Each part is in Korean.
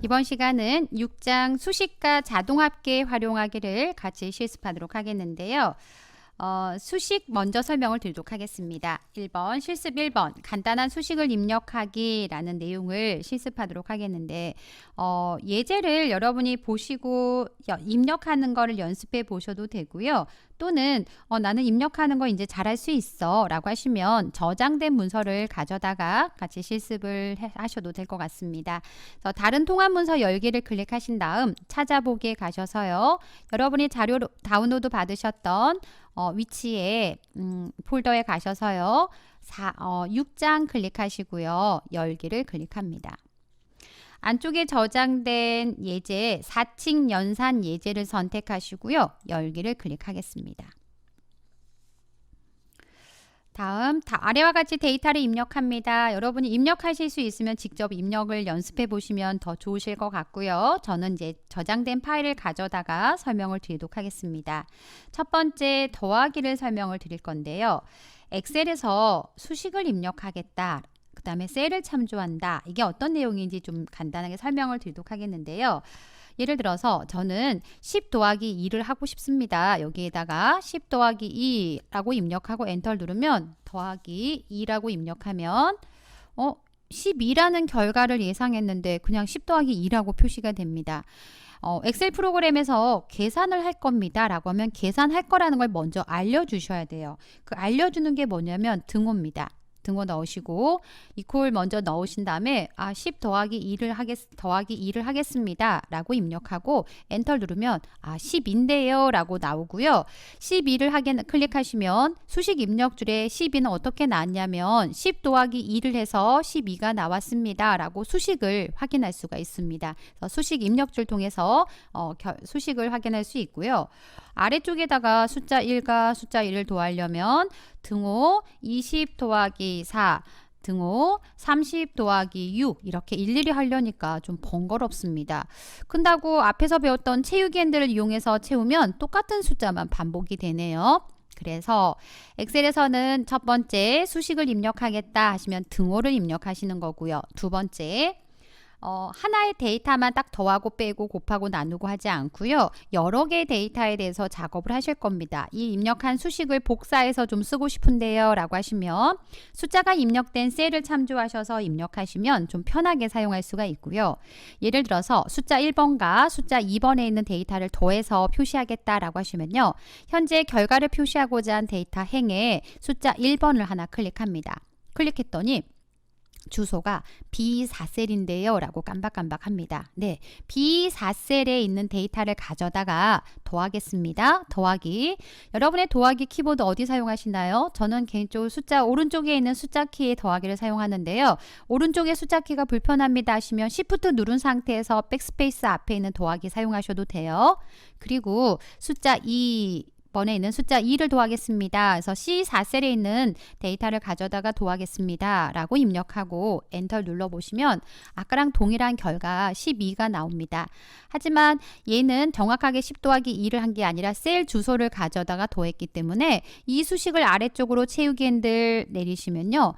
이번 시간은 6장 수식과 자동합계 활용하기를 같이 실습하도록 하겠는데요. 수식 먼저 설명을 드리도록 하겠습니다. 1번 실습 1번 간단한 수식을 입력하기라는 내용을 실습하도록 하겠는데 예제를 여러분이 보시고 입력하는 거를 연습해 보셔도 되고요. 또는 나는 입력하는 거 이제 잘할 수 있어 라고 하시면 저장된 문서를 가져다가 같이 실습을 하셔도 될 것 같습니다. 그래서 다른 통합 문서 열기를 클릭하신 다음 찾아보기에 가셔서요. 여러분이 자료 다운로드 받으셨던 위치에 폴더에 가셔서요. 6장 클릭하시고요. 열기를 클릭합니다. 안쪽에 저장된 예제 4층 연산 예제를 선택하시고요. 열기를 클릭하겠습니다. 다음 아래와 같이 데이터를 입력합니다. 여러분이 입력하실 수 있으면 직접 입력을 연습해 보시면 더 좋으실 것 같고요. 저는 이제 저장된 파일을 가져다가 설명을 드리도록 하겠습니다. 첫 번째 더하기를 설명을 드릴 건데요. 엑셀에서 수식을 입력하겠다. 그 다음에 셀을 참조한다. 이게 어떤 내용인지 좀 간단하게 설명을 드리도록 하겠는데요. 예를 들어서 저는 10 더하기 2를 하고 싶습니다. 여기에다가 10 더하기 2라고 입력하고 엔터를 누르면 더하기 2라고 입력하면 12라는 결과를 예상했는데 그냥 10 더하기 2라고 표시가 됩니다. 엑셀 프로그램에서 계산을 할 겁니다 라고 하면 계산할 거라는 걸 먼저 알려주셔야 돼요. 그 알려주는 게 뭐냐면 등호입니다. 등호 넣으시고 이퀄 먼저 넣으신 다음에 10 더하기 2를 하겠습니다 라고 입력하고 엔터 누르면 10인데요 라고 나오고요. 12를 클릭하시면 수식 입력줄에 12는 어떻게 나왔냐면 10 더하기 2를 해서 12가 나왔습니다 라고 수식을 확인할 수가 있습니다. 그래서 수식 입력줄 통해서 수식을 확인할 수 있고요. 아래쪽에다가 숫자 1과 숫자 1을 더하려면 등호 20 더하기 4, 등호 30 더하기 6 이렇게 일일이 하려니까 좀 번거롭습니다. 근다고 앞에서 배웠던 채우기 핸들을 이용해서 채우면 똑같은 숫자만 반복이 되네요. 그래서 엑셀에서는 첫 번째 수식을 입력하겠다 하시면 등호를 입력하시는 거고요. 두 번째 하나의 데이터만 딱 더하고 빼고 곱하고 나누고 하지 않고요. 여러 개의 데이터에 대해서 작업을 하실 겁니다. 이 입력한 수식을 복사해서 좀 쓰고 싶은데요 라고 하시면 숫자가 입력된 셀을 참조하셔서 입력하시면 좀 편하게 사용할 수가 있고요. 예를 들어서 숫자 1번과 숫자 2번에 있는 데이터를 더해서 표시하겠다라고 하시면요. 현재 결과를 표시하고자 한 데이터 행에 숫자 1번을 하나 클릭합니다. 클릭했더니 주소가 B4셀인데요 라고 깜박깜박 합니다. 네, B4셀에 있는 데이터를 가져다가 더하겠습니다. 더하기. 여러분의 더하기 키보드 어디 사용하시나요? 저는 개인적으로 오른쪽에 있는 숫자 키의 더하기를 사용하는데요. 오른쪽에 숫자 키가 불편합니다 하시면 Shift 누른 상태에서 백스페이스 앞에 있는 더하기 사용하셔도 돼요. 그리고 숫자 2번에 있는 숫자 2를 더하겠습니다. 그래서 C4셀에 있는 데이터를 가져다가 더하겠습니다. 라고 입력하고 엔터 눌러보시면 아까랑 동일한 결과 12가 나옵니다. 하지만 얘는 정확하게 10 더하기 2를 한 게 아니라 셀 주소를 가져다가 더했기 때문에 이 수식을 아래쪽으로 채우기 핸들 내리시면요.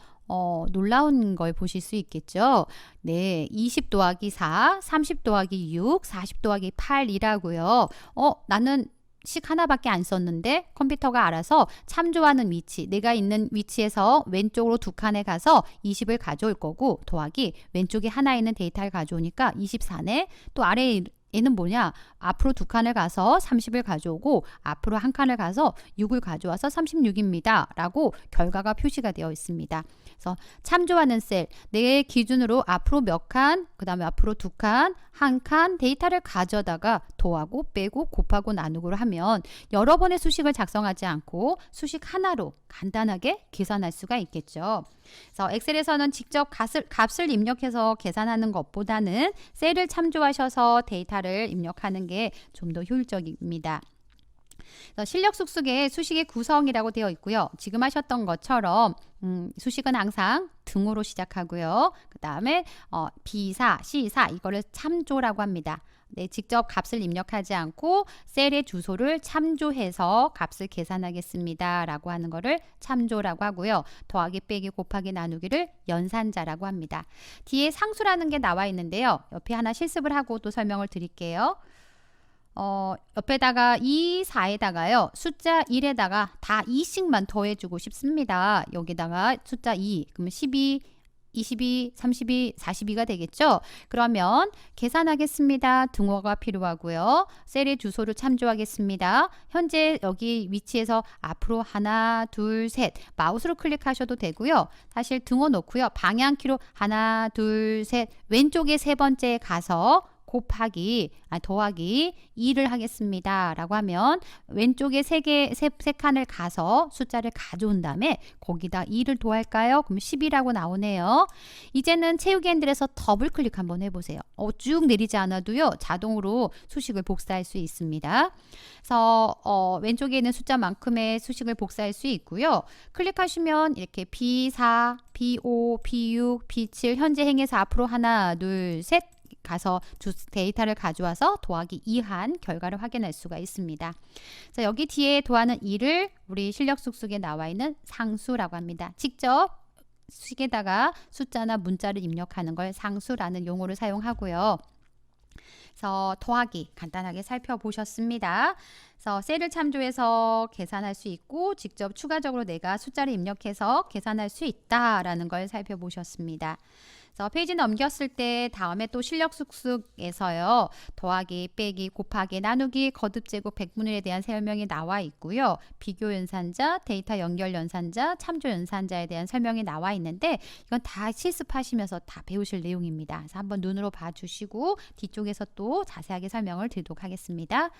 놀라운 걸 보실 수 있겠죠. 네, 20 더하기 4, 30 더하기 6, 40 더하기 8이라고요. 나는 식 하나밖에 안 썼는데 컴퓨터가 알아서 참조하는 위치, 내가 있는 위치에서 왼쪽으로 두 칸에 가서 20을 가져올 거고 더하기 왼쪽에 하나 있는 데이터를 가져오니까 24네. 또 아래에 얘는 뭐냐? 앞으로 두 칸을 가서 30을 가져오고 앞으로 한 칸을 가서 6을 가져와서 36입니다. 라고 결과가 표시가 되어 있습니다. 그래서 참조하는 셀, 내 기준으로 앞으로 몇 칸, 그 다음에 앞으로 두 칸, 한 칸 데이터를 가져다가 더하고 빼고 곱하고 나누고를 하면 여러 번의 수식을 작성하지 않고 수식 하나로 간단하게 계산할 수가 있겠죠. 그래서 엑셀에서는 직접 값을 입력해서 계산하는 것보다는 셀을 참조하셔서 데이터를 입력하는 게 좀 더 효율적입니다. 실력 쑥쑥의 수식의 구성이라고 되어 있고요. 지금 하셨던 것처럼 수식은 항상 등호로 시작하고요. 그 다음에 B4, C4 이거를 참조라고 합니다. 네, 직접 값을 입력하지 않고 셀의 주소를 참조해서 값을 계산하겠습니다 라고 하는 거를 참조라고 하고요. 더하기 빼기 곱하기 나누기를 연산자라고 합니다. 뒤에 상수라는 게 나와 있는데요. 옆에 하나 실습을 하고 또 설명을 드릴게요. 옆에다가 2, 4에다가요. 숫자 1에다가 다 2씩만 더해주고 싶습니다. 여기다가 숫자 2, 그러면 12, 22, 32, 42가 되겠죠? 그러면 계산하겠습니다. 등호가 필요하고요. 셀의 주소를 참조하겠습니다. 현재 여기 위치에서 앞으로 하나, 둘, 셋 마우스로 클릭하셔도 되고요. 사실 등호 놓고요. 방향키로 하나, 둘, 셋 왼쪽에 세 번째에 가서 더하기 2를 하겠습니다 라고 하면 왼쪽에 세 칸을 가서 숫자를 가져온 다음에 거기다 2를 더할까요? 그럼 10이라고 나오네요. 이제는 채우기 핸들에서 더블 클릭 한번 해보세요. 쭉 내리지 않아도요 자동으로 수식을 복사할 수 있습니다. 그래서 왼쪽에 있는 숫자만큼의 수식을 복사할 수 있고요. 클릭하시면 이렇게 B4, B5, B6, B7 현재 행에서 앞으로 하나, 둘, 셋 가서 데이터를 가져와서 더하기 2한 결과를 확인할 수가 있습니다. 자, 여기 뒤에 더하는 2를 우리 실력 쑥쑥에 나와 있는 상수라고 합니다. 직접 식에다가 숫자나 문자를 입력하는 걸 상수라는 용어를 사용하고요. 그래서 더하기 간단하게 살펴보셨습니다. 그래서 셀을 참조해서 계산할 수 있고 직접 추가적으로 내가 숫자를 입력해서 계산할 수 있다라는 걸 살펴보셨습니다. 그래서 페이지 넘겼을 때 다음에 또 실력 쑥쑥에서요. 더하기, 빼기, 곱하기, 나누기, 거듭, 제곱, 백분율에 대한 설명이 나와 있고요. 비교 연산자, 데이터 연결 연산자, 참조 연산자에 대한 설명이 나와 있는데 이건 다 실습하시면서 다 배우실 내용입니다. 그래서 한번 눈으로 봐주시고 뒤쪽에서 또 자세하게 설명을 드리도록 하겠습니다.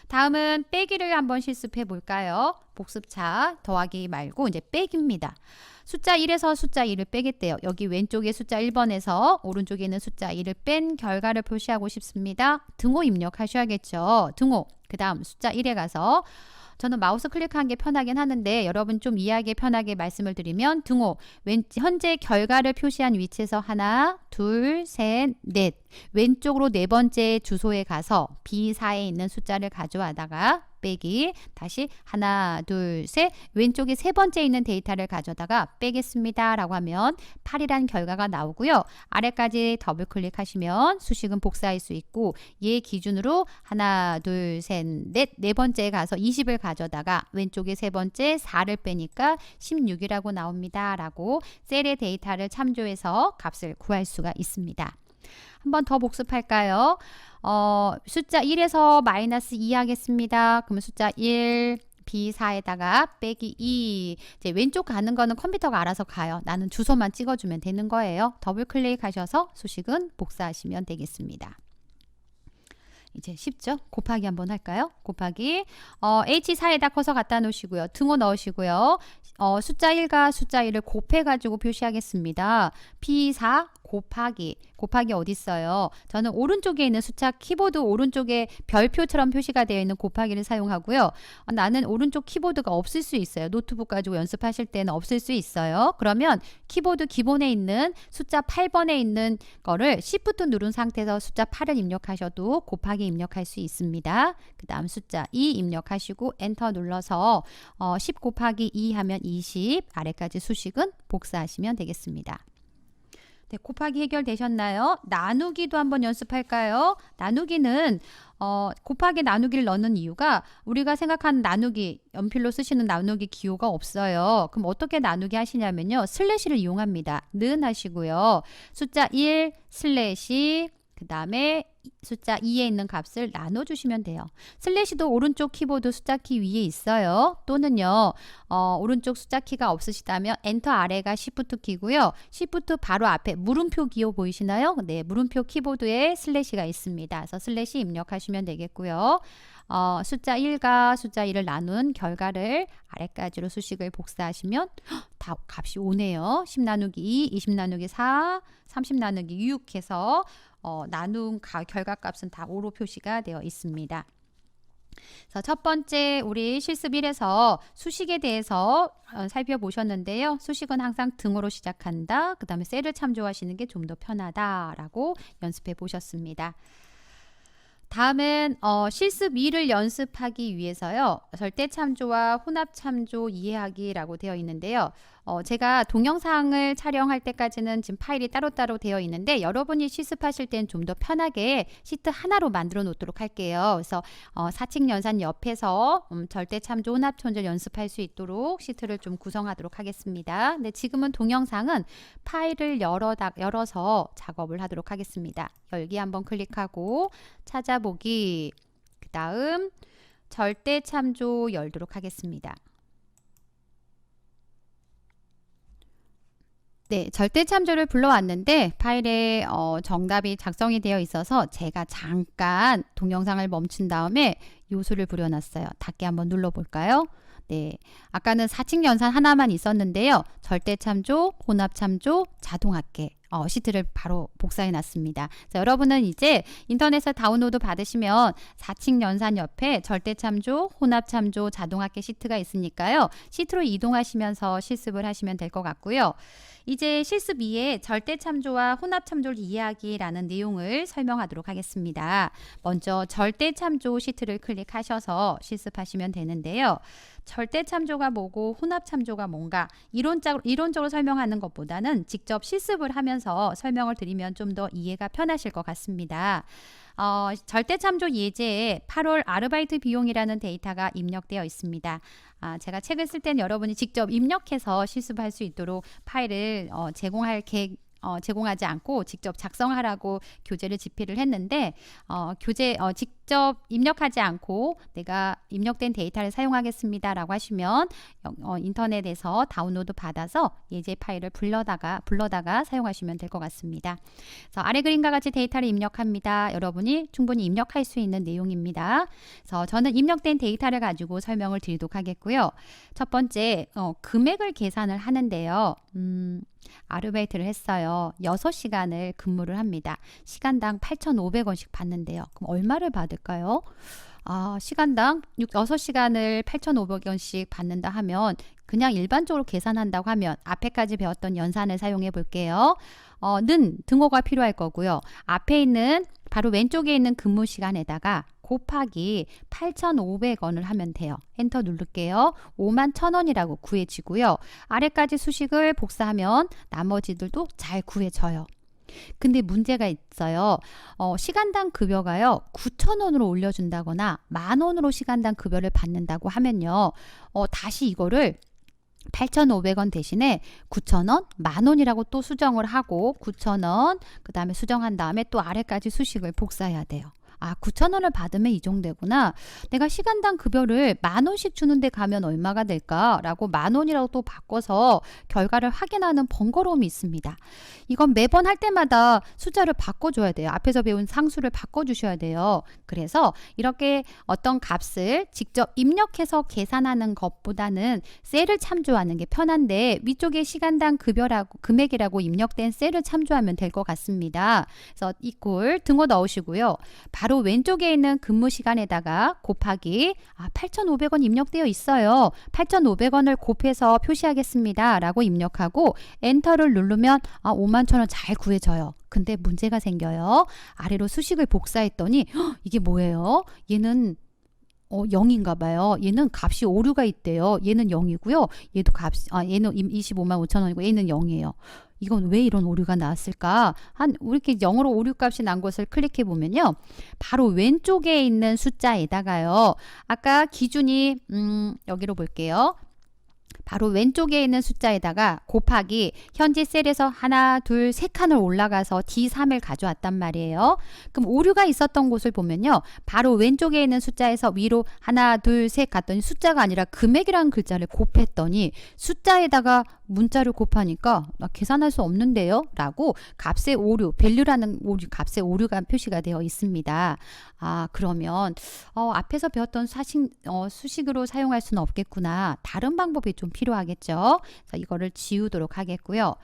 다음은 빼기를 한번 실습해 볼까요? 복습차 더하기 말고 이제 빼기입니다. 숫자 1에서 숫자 2를 빼겠대요. 여기 왼쪽에 숫자 1번에서 오른쪽에 있는 숫자 2를 뺀 결과를 표시하고 싶습니다. 등호 입력하셔야겠죠. 등호. 그 다음 숫자 1에 가서 저는 마우스 클릭한 게 편하긴 하는데 여러분 좀 이해하기 편하게 말씀을 드리면 등호 현재 결과를 표시한 위치에서 하나, 둘, 셋, 넷 왼쪽으로 네 번째 주소에 가서 B4에 있는 숫자를 가져와다가 빼기 다시 하나, 둘, 셋 왼쪽에 세 번째 있는 데이터를 가져다가 빼겠습니다 라고 하면 8이란 결과가 나오고요. 아래까지 더블 클릭하시면 수식은 복사할 수 있고 얘 기준으로 하나, 둘, 셋, 넷 네 번째에 가서 20을 가져다가 왼쪽에 세 번째 4를 빼니까 16이라고 나옵니다 라고 셀의 데이터를 참조해서 값을 구할 수가 있습니다. 한 번 더 복습할까요? 숫자 1에서 마이너스 2 하겠습니다. 그러면 숫자 1, B4에다가 빼기 2. 이제 왼쪽 가는 거는 컴퓨터가 알아서 가요. 나는 주소만 찍어주면 되는 거예요. 더블 클릭하셔서 수식은 복사하시면 되겠습니다. 이제 쉽죠? 곱하기 한번 할까요? 곱하기 H4에다 커서 갖다 놓으시고요. 등호 넣으시고요. 숫자 1과 숫자 1을 곱해가지고 표시하겠습니다. P4 곱하기 어디 있어요? 저는 오른쪽에 있는 숫자 키보드 오른쪽에 별표처럼 표시가 되어 있는 곱하기를 사용하고요. 나는 오른쪽 키보드가 없을 수 있어요. 노트북 가지고 연습하실 때는 없을 수 있어요. 그러면 키보드 기본에 있는 숫자 8번에 있는 거를 Shift 누른 상태에서 숫자 8을 입력하셔도 곱하기 입력할 수 있습니다. 그 다음 숫자 2 입력하시고 엔터 눌러서 10 곱하기 2 하면 20 아래까지 수식은 복사하시면 되겠습니다. 네, 곱하기 해결되셨나요? 나누기도 한번 연습할까요? 나누기는 곱하기 나누기를 넣는 이유가 우리가 생각하는 나누기, 연필로 쓰시는 나누기 기호가 없어요. 그럼 어떻게 나누기 하시냐면요. 슬래시를 이용합니다. 는 하시고요. 숫자 1 슬래시 그 다음에 숫자 2에 있는 값을 나눠주시면 돼요. 슬래시도 오른쪽 키보드 숫자 키 위에 있어요. 또는요. 오른쪽 숫자 키가 없으시다면 엔터 아래가 Shift 키고요. Shift 바로 앞에 물음표 기호 보이시나요? 네, 물음표 키보드에 슬래시가 있습니다. 그래서 슬래시 입력하시면 되겠고요. 숫자 1과 숫자 2를 나눈 결과를 아래까지로 수식을 복사하시면 다 값이 오네요. 10 나누기 2, 20 나누기 4, 30 나누기 6 해서 나눈 결과값은 다 5로 표시가 되어 있습니다. 그래서 첫 번째 우리 실습 1에서 수식에 대해서 살펴보셨는데요. 수식은 항상 등호로 시작한다. 그 다음에 셀을 참조하시는 게 좀 더 편하다라고 연습해 보셨습니다. 다음은 실습 2를 연습하기 위해서요. 절대참조와 혼합참조 이해하기라고 되어 있는데요. 제가 동영상을 촬영할 때까지는 지금 파일이 따로따로 되어 있는데 여러분이 실습하실 땐 좀 더 편하게 시트 하나로 만들어 놓도록 할게요. 그래서 사칙 연산 옆에서 절대참조 혼합참조 연습할 수 있도록 시트를 좀 구성하도록 하겠습니다. 근데 지금은 동영상은 파일을 열어서 작업을 하도록 하겠습니다. 열기 한번 클릭하고 찾아보기, 그 다음 절대참조 열도록 하겠습니다. 네, 절대참조를 불러왔는데 파일에 정답이 작성이 되어 있어서 제가 잠깐 동영상을 멈춘 다음에 요수를 부려놨어요. 닫기 한번 눌러볼까요? 네, 아까는 사칙 연산 하나만 있었는데요. 절대참조, 혼합참조, 자동합계 시트를 바로 복사해 놨습니다. 자, 여러분은 이제 인터넷에서 다운로드 받으시면 사칙 연산 옆에 절대참조, 혼합참조, 자동합계 시트가 있으니까요. 시트로 이동하시면서 실습을 하시면 될 것 같고요. 이제 실습 2에 절대참조와 혼합참조를 이해하기라는 내용을 설명하도록 하겠습니다. 먼저 절대참조 시트를 클릭하셔서 실습하시면 되는데요. 절대참조가 뭐고 혼합참조가 뭔가 이론적으로 설명하는 것보다는 직접 실습을 하면서 설명을 드리면 좀 더 이해가 편하실 것 같습니다. 절대참조 예제에 8월 아르바이트 비용이라는 데이터가 입력되어 있습니다. 제가 책을 쓸 때는 여러분이 직접 입력해서 실습할 수 있도록 파일을 제공하지 않고 직접 작성하라고 교재를 집필을 했는데 직접 입력하지 않고 내가 입력된 데이터를 사용하겠습니다 라고 하시면 인터넷에서 다운로드 받아서 예제 파일을 불러다가 사용하시면 될 것 같습니다. 그래서 아래 그림과 같이 데이터를 입력합니다. 여러분이 충분히 입력할 수 있는 내용입니다. 그래서 저는 입력된 데이터를 가지고 설명을 드리도록 하겠고요. 첫 번째 금액을 계산을 하는데요. 아르바이트를 했어요. 6시간을 근무를 합니다. 시간당 8,500원씩 받는데요. 그럼 얼마를 받을까요? 시간당 6시간을 8,500원씩 받는다 하면 그냥 일반적으로 계산한다고 하면 앞에까지 배웠던 연산을 사용해 볼게요. 는 등호가 필요할 거고요. 앞에 있는 바로 왼쪽에 있는 근무 시간에다가 곱하기 8,500원을 하면 돼요. 엔터 누를게요. 51,000원이라고 구해지고요. 아래까지 수식을 복사하면 나머지들도 잘 구해져요. 근데 문제가 있어요. 시간당 급여가요 9,000원으로 올려준다거나 10,000원으로 시간당 급여를 받는다고 하면요. 다시 이거를 8,500원 대신에 9,000원, 10,000원이라고 또 수정을 하고 9,000원, 그 다음에 수정한 다음에 또 아래까지 수식을 복사해야 돼요. 9,000원을 받으면 이 정도구나. 내가 시간당 급여를 10,000원씩 주는데 가면 얼마가 될까라고 10,000원이라고 또 바꿔서 결과를 확인하는 번거로움이 있습니다. 이건 매번 할 때마다 숫자를 바꿔줘야 돼요. 앞에서 배운 상수를 바꿔주셔야 돼요. 그래서 이렇게 어떤 값을 직접 입력해서 계산하는 것보다는 셀을 참조하는 게 편한데 위쪽에 시간당 금액이라고 입력된 셀을 참조하면 될 것 같습니다. 그래서 이꼴 등호 넣으시고요. 바로 왼쪽에 있는 근무 시간에다가 곱하기 8,500원 입력되어 있어요. 8,500원을 곱해서 표시하겠습니다. 라고 입력하고 엔터를 누르면 51,000원 잘 구해져요. 근데 문제가 생겨요. 아래로 수식을 복사했더니 이게 뭐예요? 얘는 0인가 봐요. 얘는 값이 오류가 있대요. 얘는 0이고요. 얘는 255,500원이고 얘는 0이에요. 이건 왜 이런 오류가 나왔을까? 이렇게 0으로 오류 값이 난 것을 클릭해 보면요. 바로 왼쪽에 있는 숫자에다가요. 아까 기준이 여기로 볼게요. 바로 왼쪽에 있는 숫자에다가 곱하기 현재 셀에서 하나, 둘, 세 칸을 올라가서 D3을 가져왔단 말이에요. 그럼 오류가 있었던 곳을 보면요. 바로 왼쪽에 있는 숫자에서 위로 하나, 둘, 셋 갔더니 숫자가 아니라 금액이라는 글자를 곱했더니 숫자에다가 문자를 곱하니까 나 계산할 수 없는데요? 라고 값의 오류, 밸류라는 값의 오류가 표시가 되어 있습니다. 그러면 앞에서 배웠던 수식으로 사용할 수는 없겠구나. 다른 방법이 좀 필요하겠죠. 그래서 이거를 지우도록 하겠고요.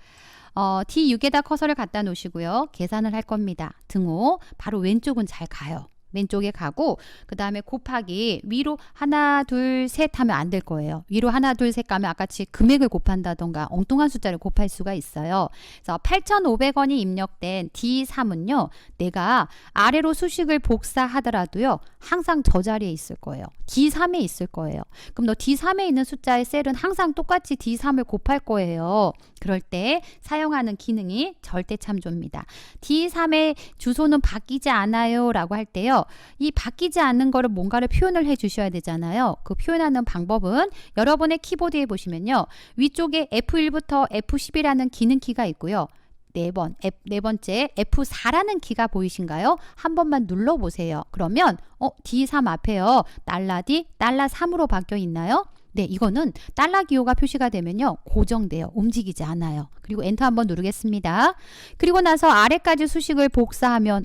D6에다 커서를 갖다 놓으시고요. 계산을 할 겁니다. 등호 바로 왼쪽은 잘 가요. 왼쪽에 가고 그 다음에 곱하기 위로 하나 둘 셋 하면 안 될 거예요. 위로 하나 둘 셋 가면 아까같이 금액을 곱한다던가 엉뚱한 숫자를 곱할 수가 있어요. 그래서 8,500원이 입력된 D3은요. 내가 아래로 수식을 복사하더라도요. 항상 저 자리에 있을 거예요. D3에 있을 거예요. 그럼 너 D3에 있는 숫자의 셀은 항상 똑같이 D3을 곱할 거예요. 그럴 때 사용하는 기능이 절대참조입니다. D3의 주소는 바뀌지 않아요 라고 할 때요. 이 바뀌지 않는 거를 뭔가를 표현을 해 주셔야 되잖아요. 그 표현하는 방법은 여러분의 키보드에 보시면요. 위쪽에 F1부터 F10이라는 기능키가 있고요. 네 번째 F4라는 키가 보이신가요? 한 번만 눌러보세요. 그러면 D3 앞에요. $D, $3으로 바뀌어 있나요? 네, 이거는 달러 기호가 표시가 되면요. 고정돼요. 움직이지 않아요. 그리고 엔터 한번 누르겠습니다. 그리고 나서 아래까지 수식을 복사하면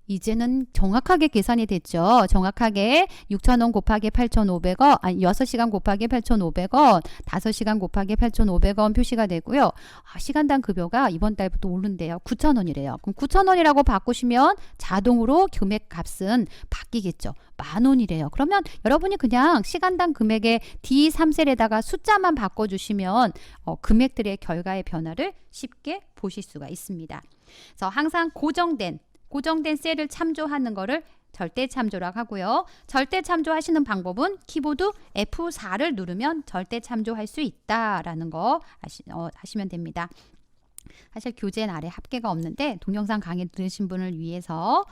이제는 정확하게 계산이 됐죠. 정확하게 6,000원 곱하기 8,500원, 아니 6시간 곱하기 8,500원, 5시간 곱하기 8,500원 표시가 되고요. 시간당 급여가 이번 달부터 오른대요. 9,000원이래요. 그럼 9,000원이라고 바꾸시면 자동으로 금액 값은 바뀌겠죠. 10,000원이래요. 그러면 여러분이 그냥 시간당 금액의 D3셀에다가 숫자만 바꿔주시면 금액들의 결과의 변화를 쉽게 보실 수가 있습니다. 그래서 항상 고정된 셀을 참조하는 거를 절대 참조라고 하고요. 절대 참조하시는 방법은 키보드 F4를 누르면 절대 참조할 수 있다라는 거 하시면 됩니다. 사실 교재는 아래 합계가 없는데 동영상 강의 들으신 분을 위해서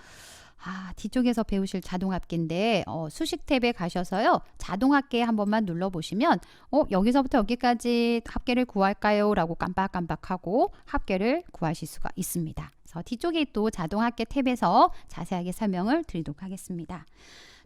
뒤쪽에서 배우실 자동합계인데 수식 탭에 가셔서요. 자동합계 한 번만 눌러보시면 여기서부터 여기까지 합계를 구할까요? 라고 깜빡깜빡하고 합계를 구하실 수가 있습니다. 그래서 뒤쪽에 또 자동합계 탭에서 자세하게 설명을 드리도록 하겠습니다.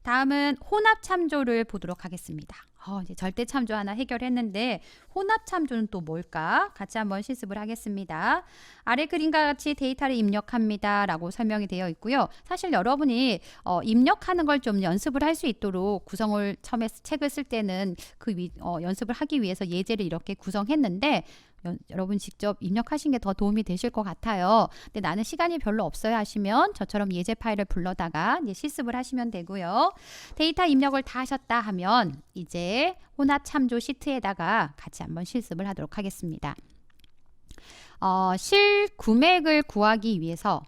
다음은 혼합참조를 보도록 하겠습니다. 이제 절대참조 하나 해결했는데 혼합참조는 또 뭘까? 같이 한번 실습을 하겠습니다. 아래 그림과 같이 데이터를 입력합니다. 라고 설명이 되어 있고요. 사실 여러분이 입력하는 걸 좀 연습을 할 수 있도록 구성을 처음에 책을 쓸 때는 연습을 하기 위해서 예제를 이렇게 구성했는데 여러분 직접 입력하신 게 더 도움이 되실 것 같아요. 근데 나는 시간이 별로 없어요 하시면 저처럼 예제 파일을 불러다가 이제 실습을 하시면 되고요. 데이터 입력을 다 하셨다 하면 이제 혼합 참조 시트에다가 같이 한번 실습을 하도록 하겠습니다. 실금액을 구하기 위해서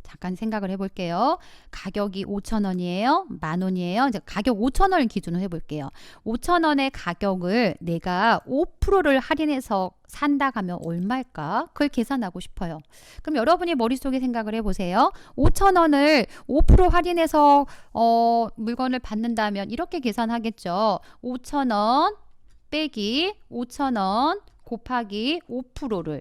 잠깐 생각을 해볼게요. 가격이 5,000원이에요. 10,000원이에요. 이제 가격 5,000원을 기준으로 해볼게요. 5,000원의 가격을 내가 5%를 할인해서 산다 하면 얼마일까? 그걸 계산하고 싶어요. 그럼 여러분이 머릿속에 생각을 해보세요. 5,000원을 5% 할인해서 물건을 받는다면 이렇게 계산하겠죠. 5,000원 빼기 5,000원 곱하기 5%를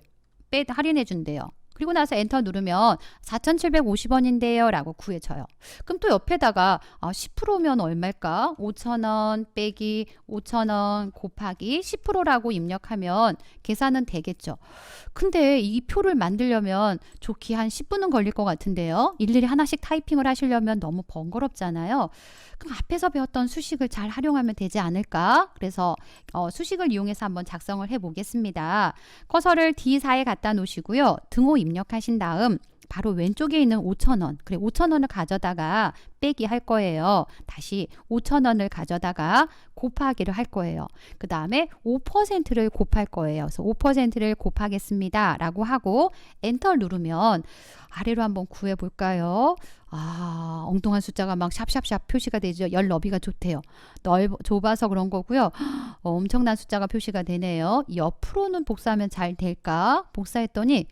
할인해 준대요. 그리고 나서 엔터 누르면 4,750원인데요 라고 구해져요. 그럼 또 옆에다가 10%면 얼마일까? 5,000원 빼기 5,000원 곱하기 10%라고 입력하면 계산은 되겠죠. 근데 이 표를 만들려면 좋게 한 10분은 걸릴 것 같은데요. 일일이 하나씩 타이핑을 하시려면 너무 번거롭잖아요. 그럼 앞에서 배웠던 수식을 잘 활용하면 되지 않을까? 그래서 수식을 이용해서 한번 작성을 해보겠습니다. 커서를 D4에 갖다 놓으시고요. 등호 입력하신 다음 바로 왼쪽에 있는 5,000원, 그래 5,000원을 가져다가 빼기 할 거예요. 다시 5,000원을 가져다가 곱하기를 할 거예요. 그 다음에 5%를 곱할 거예요. 그래서 5%를 곱하겠습니다. 라고 하고 엔터 누르면 아래로 한번 구해볼까요? 엉뚱한 숫자가 막 샵샵샵 표시가 되죠. 열 너비가 좋대요. 좁아서 그런 거고요. 엄청난 숫자가 표시가 되네요. 옆으로는 복사하면 잘 될까? 복사했더니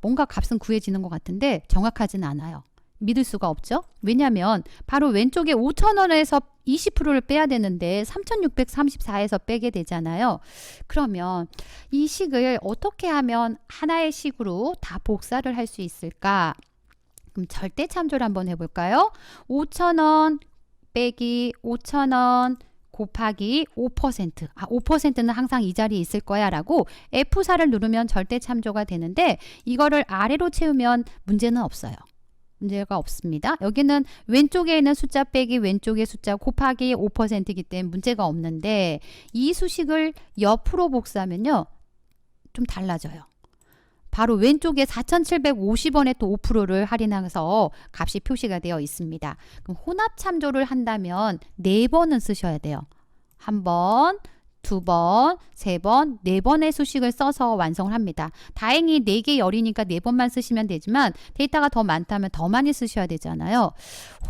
뭔가 값은 구해지는 것 같은데 정확하진 않아요. 믿을 수가 없죠. 왜냐하면 바로 왼쪽에 5,000원에서 20%를 빼야 되는데 3,634에서 빼게 되잖아요. 그러면 이 식을 어떻게 하면 하나의 식으로 다 복사를 할 수 있을까? 그럼 절대 참조를 한번 해볼까요? 5,000원 빼기 5,000원 곱하기 5%. 5%는 항상 이 자리에 있을 거야 라고 F4를 누르면 절대 참조가 되는데 이거를 아래로 채우면 문제는 없어요. 문제가 없습니다. 여기는 왼쪽에 있는 숫자 빼기 왼쪽의 숫자 곱하기 5%이기 때문에 문제가 없는데 이 수식을 옆으로 복사하면요. 좀 달라져요. 바로 왼쪽에 4,750원에 또 5%를 할인해서 값이 표시가 되어 있습니다. 그럼 혼합 참조를 한다면 4번은 쓰셔야 돼요. 한 번, 두 번, 세 번, 네 번의 수식을 써서 완성을 합니다. 다행히 4개 열이니까 4번만 쓰시면 되지만 데이터가 더 많다면 더 많이 쓰셔야 되잖아요.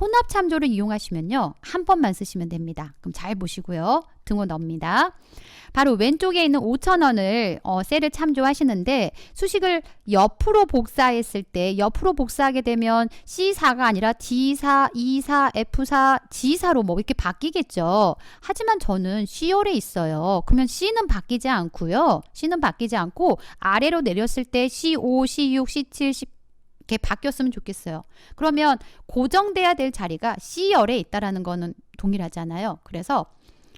혼합 참조를 이용하시면요. 한 번만 쓰시면 됩니다. 그럼 잘 보시고요. 등호 넣습니다. 바로 왼쪽에 있는 5,000원을 셀을 참조하시는데 수식을 옆으로 복사했을 때 옆으로 복사하게 되면 C4가 아니라 D4, E4, F4, G4로 뭐 이렇게 바뀌겠죠. 하지만 저는 C열에 있어요. 그러면 C는 바뀌지 않고요. C는 바뀌지 않고 아래로 내렸을 때 C5, C6, C7, C 이렇게 바뀌었으면 좋겠어요. 그러면 고정돼야 될 자리가 C열에 있다라는 거는 동일하잖아요. 그래서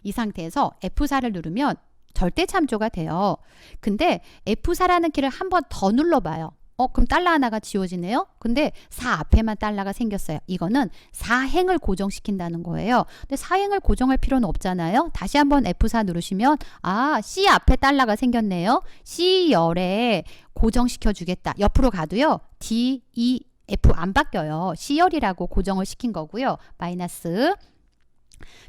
이 상태에서 F4를 누르면 절대 참조가 돼요. 근데 F4라는 키를 한 번 더 눌러봐요. 그럼 달러 하나가 지워지네요. 근데 4 앞에만 달러가 생겼어요. 이거는 4행을 고정시킨다는 거예요. 근데 4행을 고정할 필요는 없잖아요. 다시 한번 F4 누르시면 C 앞에 달러가 생겼네요. C열에 고정시켜 주겠다. 옆으로 가도요. D, E, F 안 바뀌어요. C열이라고 고정을 시킨 거고요. 마이너스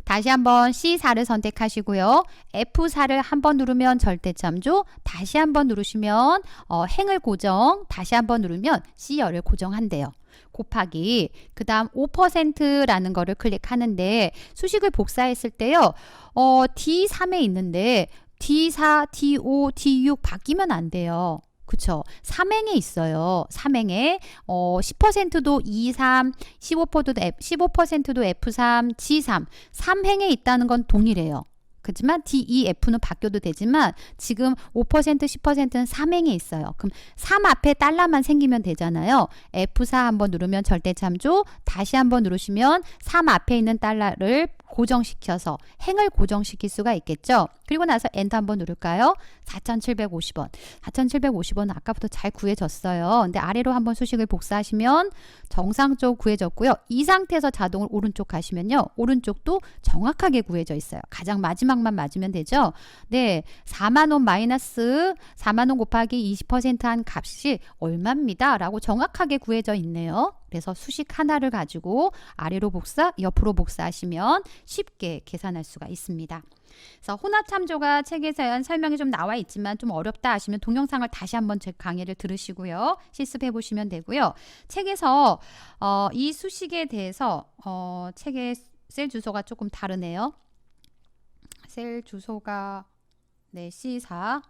다시 한번 C4를 선택하시고요. F4를 한번 누르면 절대참조, 다시 한번 누르시면 행을 고정, 다시 한번 누르면 C열을 고정한대요. 곱하기 그 다음 5%라는 거를 클릭하는데 수식을 복사했을 때요. D3에 있는데 D4, D5, D6 바뀌면 안 돼요. 그쵸? 3행에 있어요. 3행에 10%도 E3, 15%도 F3, G3, 3행에 있다는 건 동일해요. 그렇지만 D, E, F는 바뀌어도 되지만 지금 5%, 10%는 3행에 있어요. 그럼 3 앞에 달러만 생기면 되잖아요. F4 한번 누르면 절대참조, 다시 한번 누르시면 3 앞에 있는 달러를 고정시켜서 행을 고정시킬 수가 있겠죠. 그리고 나서 엔터 한번 누를까요? 4,750원. 4,750원은 아까부터 잘 구해졌어요. 근데 아래로 한번 수식을 복사하시면 정상적으로 구해졌고요. 이 상태에서 자동으로 오른쪽 가시면요. 오른쪽도 정확하게 구해져 있어요. 가장 마지막만 맞으면 되죠. 네, 4만원 마이너스 4만원 곱하기 20%한 값이 얼마입니다. 라고 정확하게 구해져 있네요. 그래서 수식 하나를 가지고 아래로 복사, 옆으로 복사하시면 쉽게 계산할 수가 있습니다. 그래서 혼합 참조가 책에서 설명이 좀 나와 있지만 좀 어렵다 하시면 동영상을 다시 한번 제 강의를 들으시고요. 실습해 보시면 되고요. 책에서 이 수식에 대해서 책의 셀 주소가 조금 다르네요. 셀 주소가 네, C4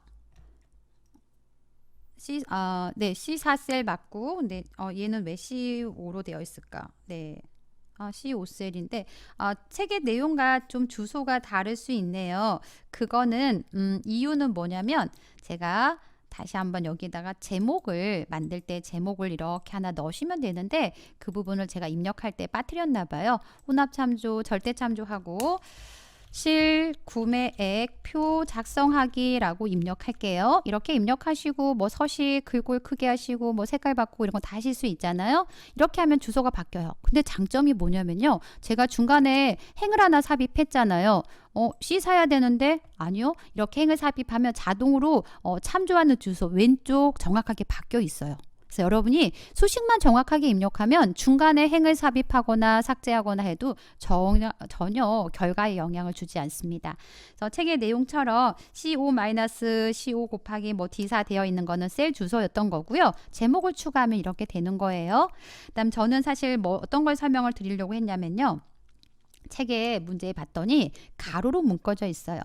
C4셀 맞고, 근데 얘는 왜 C5로 되어 있을까? 네. C5셀인데 책의 내용과 좀 주소가 다를 수 있네요. 그거는 이유는 뭐냐면 제가 다시 한번 여기다가 제목을 만들 때 제목을 이렇게 하나 넣으시면 되는데 그 부분을 제가 입력할 때 빠뜨렸나 봐요. 혼합참조, 절대참조하고 실 구매액 표 작성하기라고 입력할게요. 이렇게 입력하시고 뭐 서식 글꼴 크게 하시고 뭐 색깔 바꾸고 이런 거 다 하실 수 있잖아요. 이렇게 하면 주소가 바뀌어요. 근데 장점이 뭐냐면요. 제가 중간에 행을 하나 삽입했잖아요. C 사야 되는데 아니요. 이렇게 행을 삽입하면 자동으로 참조하는 주소 왼쪽 정확하게 바뀌어 있어요. 그래서 여러분이 수식만 정확하게 입력하면 중간에 행을 삽입하거나 삭제하거나 해도 전혀 결과에 영향을 주지 않습니다. 그래서 책의 내용처럼 C5-C5 곱하기 뭐 D4 되어 있는 거는 셀 주소였던 거고요. 제목을 추가하면 이렇게 되는 거예요. 그다음 저는 사실 뭐 어떤 걸 설명을 드리려고 했냐면요. 책에 문제에 봤더니 가로로 묶어져 있어요.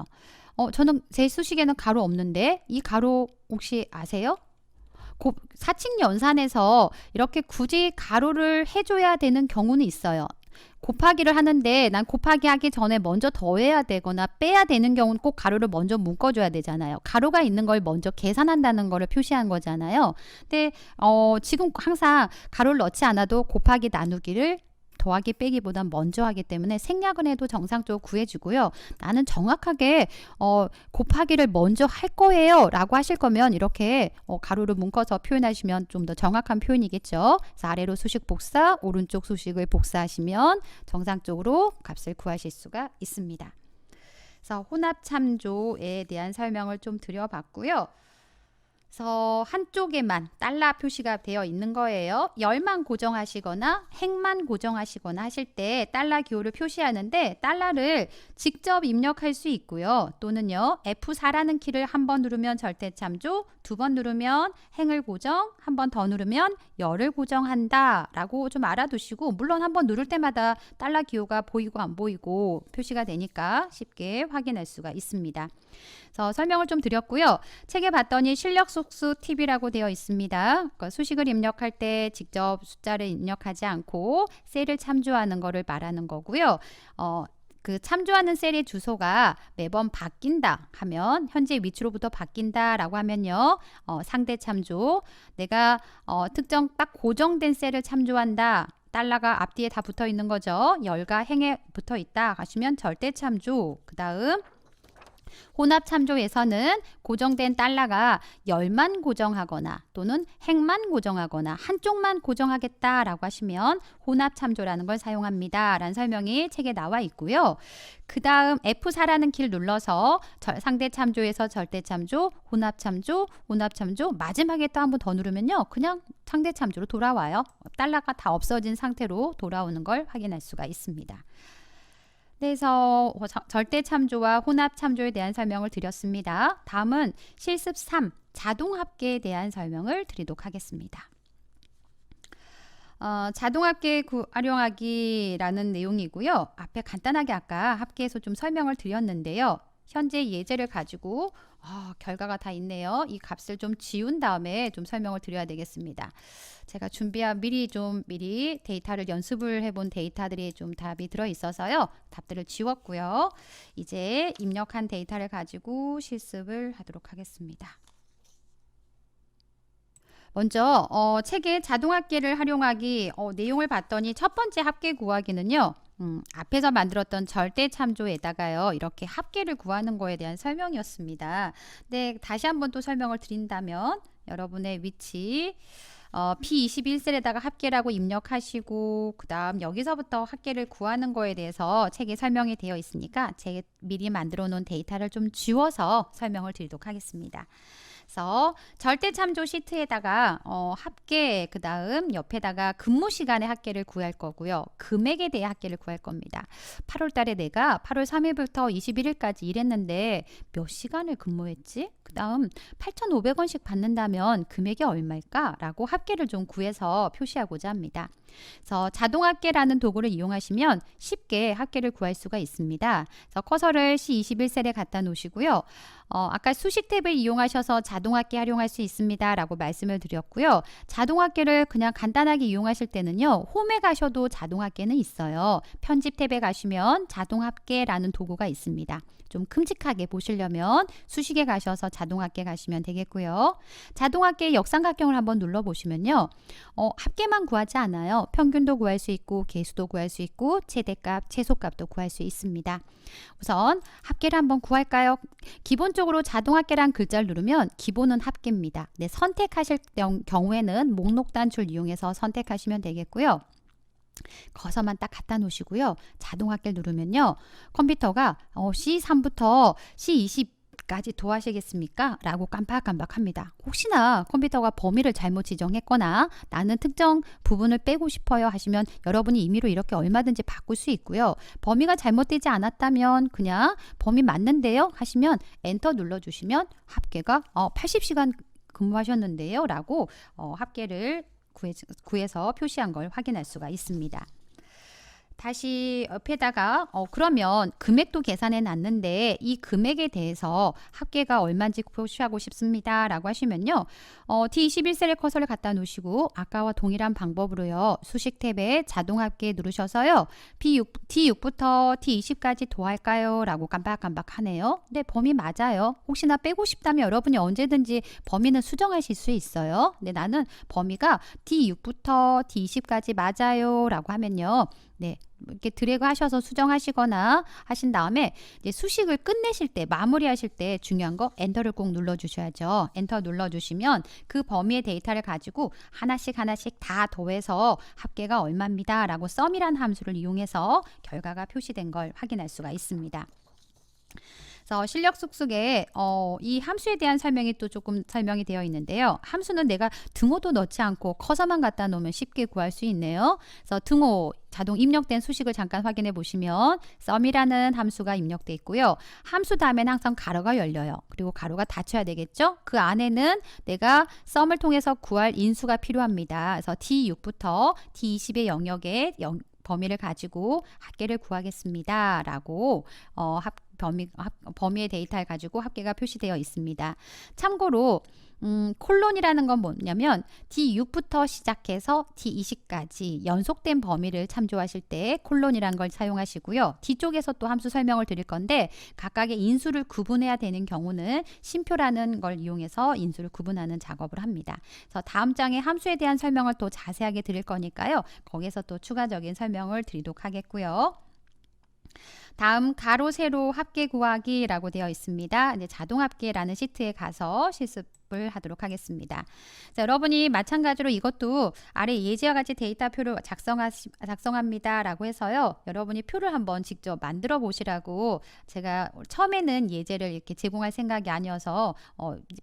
저는 제 수식에는 가로 없는데 이 가로 혹시 아세요? 사칙 연산에서 이렇게 굳이 가로를 해줘야 되는 경우는 있어요. 곱하기를 하는데 난 곱하기 하기 전에 먼저 더해야 되거나 빼야 되는 경우는 꼭 가로를 먼저 묶어줘야 되잖아요. 가로가 있는 걸 먼저 계산한다는 거를 표시한 거잖아요. 근데 지금 항상 가로를 넣지 않아도 곱하기 나누기를 더하기 빼기보단 먼저 하기 때문에 생략은 해도 정상적으로 구해주고요. 나는 정확하게 곱하기를 먼저 할 거예요 라고 하실 거면 이렇게 가로를 묶어서 표현하시면 좀 더 정확한 표현이겠죠. 그래서 아래로 수식 복사, 오른쪽 수식을 복사하시면 정상적으로 값을 구하실 수가 있습니다. 그래서 혼합 참조에 대한 설명을 좀 드려봤고요. 그래서 한쪽에만 달러 표시가 되어 있는 거예요. 열만 고정하시거나 행만 고정하시거나 하실 때 달러 기호를 표시하는데 달러를 직접 입력할 수 있고요. 또는요. F4라는 키를 한 번 누르면 절대참조, 두 번 누르면 행을 고정, 한 번 더 누르면 열을 고정한다 라고 좀 알아두시고, 물론 한 번 누를 때마다 달러 기호가 보이고 안 보이고 표시가 되니까 쉽게 확인할 수가 있습니다. 그래서 설명을 좀 드렸고요. 책에 봤더니 실력 속수 팁이라고 되어 있습니다. 그러니까 수식을 입력할 때 직접 숫자를 입력하지 않고 셀을 참조하는 거를 말하는 거고요. 그 참조하는 셀의 주소가 매번 바뀐다 하면, 현재 위치로부터 바뀐다라고 하면요. 상대 참조, 내가 특정 딱 고정된 셀을 참조한다. 달러가 앞뒤에 다 붙어 있는 거죠. 열과 행에 붙어 있다 하시면 절대 참조. 그 다음 혼합 참조에서는 고정된 달러가 열만 고정하거나 또는 행만 고정하거나 한쪽만 고정하겠다라고 하시면 혼합 참조라는 걸 사용합니다. 라는 설명이 책에 나와 있고요. 그 다음 F4라는 키를 눌러서 상대 참조에서 절대 참조, 혼합 참조, 혼합 참조, 마지막에 또 한 번 더 누르면요. 그냥 상대 참조로 돌아와요. 달러가 다 없어진 상태로 돌아오는 걸 확인할 수가 있습니다. 그래서 절대 참조와 혼합 참조에 대한 설명을 드렸습니다. 다음은 실습 3, 자동 합계에 대한 설명을 드리도록 하겠습니다. 자동 합계 활용하기라는 내용이고요. 앞에 간단하게 아까 합계에서 좀 설명을 드렸는데요. 현재 예제를 가지고 결과가 다 있네요. 이 값을 좀 지운 다음에 좀 설명을 드려야 되겠습니다. 제가 준비한 미리 데이터를 연습을 해본 데이터들이 좀 답이 들어 있어서요. 답들을 지웠고요. 이제 입력한 데이터를 가지고 실습을 하도록 하겠습니다. 먼저 책의 자동 합계를 활용하기 내용을 봤더니 첫 번째 합계 구하기는요. 앞에서 만들었던 절대 참조에다가요. 이렇게 합계를 구하는 거에 대한 설명이었습니다. 네, 다시 한번 또 설명을 드린다면 여러분의 위치 P21셀에다가 합계라고 입력하시고, 그 다음 여기서부터 합계를 구하는 거에 대해서 책에 설명이 되어 있으니까 제가 미리 만들어 놓은 데이터를 좀 지워서 설명을 드리도록 하겠습니다. 그래서 절대 참조 시트에다가 합계, 그 다음 옆에다가 근무 시간의 합계를 구할 거고요. 금액에 대해 합계를 구할 겁니다. 8월 달에 내가 8월 3일부터 21일까지 일했는데 몇 시간을 근무했지? 그 다음 8,500원씩 받는다면 금액이 얼마일까? 라고 합계를 좀 구해서 표시하고자 합니다. 그래서 자동 합계라는 도구를 이용하시면 쉽게 합계를 구할 수가 있습니다. 그래서 커서를 C21셀에 갖다 놓으시고요. 아까 수식 탭을 이용하셔서 자동 합계 활용할 수 있습니다. 라고 말씀을 드렸고요. 자동 합계를 그냥 간단하게 이용하실 때는요. 홈에 가셔도 자동 합계는 있어요. 편집 탭에 가시면 자동 합계라는 도구가 있습니다. 좀 큼직하게 보시려면 수식에 가셔서 자동 합계 가시면 되겠고요. 자동 합계 역삼각형을 한번 눌러 보시면요. 합계만 구하지 않아요. 평균도 구할 수 있고 개수도 구할 수 있고 최대값, 최소값도 구할 수 있습니다. 우선 합계를 한번 구할까요? 기본적으로 자동 합계란 글자를 누르면 기본은 합계입니다. 네, 선택하실 경우에는 목록 단추를 이용해서 선택하시면 되겠고요. 커서만 딱 갖다 놓으시고요. 자동 합계를 누르면요. 컴퓨터가 C3부터 C20까지 도와시겠습니까? 라고 깜빡깜빡합니다. 혹시나 컴퓨터가 범위를 잘못 지정했거나 나는 특정 부분을 빼고 싶어요 하시면 여러분이 임의로 이렇게 얼마든지 바꿀 수 있고요. 범위가 잘못되지 않았다면 그냥 범위 맞는데요 하시면 엔터 눌러주시면 합계가 80시간 근무하셨는데요 라고 합계를 구해서 표시한 걸 확인할 수가 있습니다. 다시 옆에다가 그러면 금액도 계산해 놨는데 이 금액에 대해서 합계가 얼마인지 표시하고 싶습니다 라고 하시면요. D21셀에 커서를 갖다 놓으시고 아까와 동일한 방법으로요. 수식 탭에 자동 합계 누르셔서요. D6부터 D20까지 더할까요? 라고 깜빡깜빡 하네요. 네, 범위 맞아요. 혹시나 빼고 싶다면 여러분이 언제든지 범위는 수정하실 수 있어요. 네, 나는 범위가 D6부터 D20까지 맞아요 라고 하면요. 네, 이렇게 드래그 하셔서 수정하시거나 하신 다음에 이제 수식을 끝내실 때, 마무리하실 때 중요한 거 엔터를 꼭 눌러주셔야죠. 엔터 눌러주시면 그 범위의 데이터를 가지고 하나씩 다 더해서 합계가 얼마입니다 라고 썸이란 함수를 이용해서 결과가 표시된 걸 확인할 수가 있습니다. 그래서 실력 쑥쑥에 이 함수에 대한 설명이 또 조금 설명이 되어 있는데요. 함수는 내가 등호도 넣지 않고 커서만 갖다 놓으면 쉽게 구할 수 있네요. 그래서 등호 자동 입력된 수식을 잠깐 확인해 보시면 sum이라는 함수가 입력돼 있고요. 함수 다음에는 항상 가로가 열려요. 그리고 가로가 닫혀야 되겠죠? 그 안에는 내가 sum을 통해서 구할 인수가 필요합니다. 그래서 D6부터 D20의 영역에 범위를 가지고 합계를 구하겠습니다. 라고 범위의 데이터를 가지고 합계가 표시되어 있습니다. 참고로 콜론이라는 건 뭐냐면 D6부터 시작해서 D20까지 연속된 범위를 참조하실 때 콜론이라는 걸 사용하시고요. 뒤쪽에서 또 함수 설명을 드릴 건데 각각의 인수를 구분해야 되는 경우는 쉼표라는 걸 이용해서 인수를 구분하는 작업을 합니다. 그래서 다음 장에 함수에 대한 설명을 또 자세하게 드릴 거니까요. 거기서 또 추가적인 설명을 드리도록 하겠고요. 다음 가로 세로 합계 구하기라고 되어 있습니다. 이제 자동 합계라는 시트에 가서 실습을 하도록 하겠습니다. 자, 여러분이 마찬가지로 이것도 아래 예제와 같이 데이터표를 작성합니다라고 해서요. 여러분이 표를 한번 직접 만들어 보시라고 제가 처음에는 예제를 이렇게 제공할 생각이 아니어서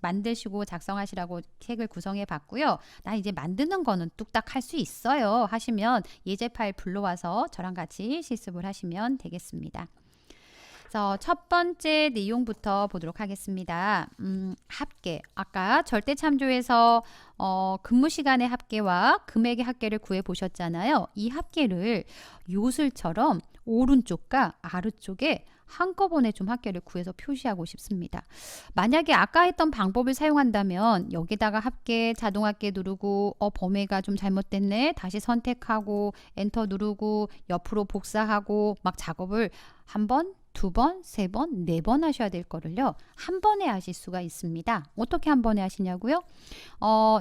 만드시고 작성하시라고 책을 구성해 봤고요. 나 이제 만드는 거는 뚝딱 할 수 있어요 하시면 예제 파일 불러와서 저랑 같이 실습을 하시면 되겠습니다. 그래서 첫 번째 내용부터 보도록 하겠습니다. 합계. 아까 절대 참조에서 근무 시간의 합계와 금액의 합계를 구해 보셨잖아요. 이 합계를 요술처럼 오른쪽과 아래쪽에 한꺼번에 좀 합계를 구해서 표시하고 싶습니다. 만약에 아까 했던 방법을 사용한다면 여기다가 합계, 자동 합계 누르고 범위가 좀 잘못됐네. 다시 선택하고 엔터 누르고 옆으로 복사하고 막 작업을 한 번, 두 번, 세 번, 네 번 하셔야 될 거를요. 한 번에 하실 수가 있습니다. 어떻게 한 번에 하시냐고요?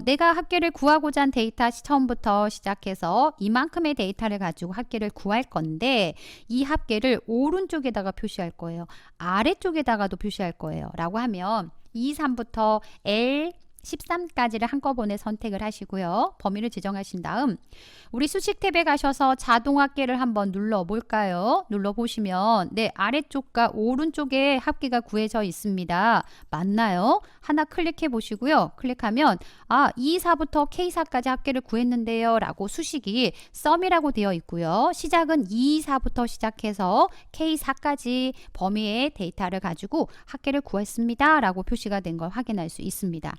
내가 합계를 구하고자 한 데이터 처음부터 시작해서 이만큼의 데이터를 가지고 합계를 구할 건데 이 합계를 오른쪽에다가 표시할 거예요. 아래쪽에다가도 표시할 거예요. 라고 하면 2, 3부터 L 13까지를 한꺼번에 선택을 하시고요. 범위를 지정하신 다음 우리 수식 탭에 가셔서 자동 합계를 한번 눌러볼까요? 눌러보시면 네, 아래쪽과 오른쪽에 합계가 구해져 있습니다. 맞나요? 하나 클릭해 보시고요. 클릭하면 2, 4부터 K4까지 합계를 구했는데요. 라고 수식이 sum이라고 되어 있고요. 시작은 2, 4부터 시작해서 K4까지 범위의 데이터를 가지고 합계를 구했습니다. 라고 표시가 된 걸 확인할 수 있습니다.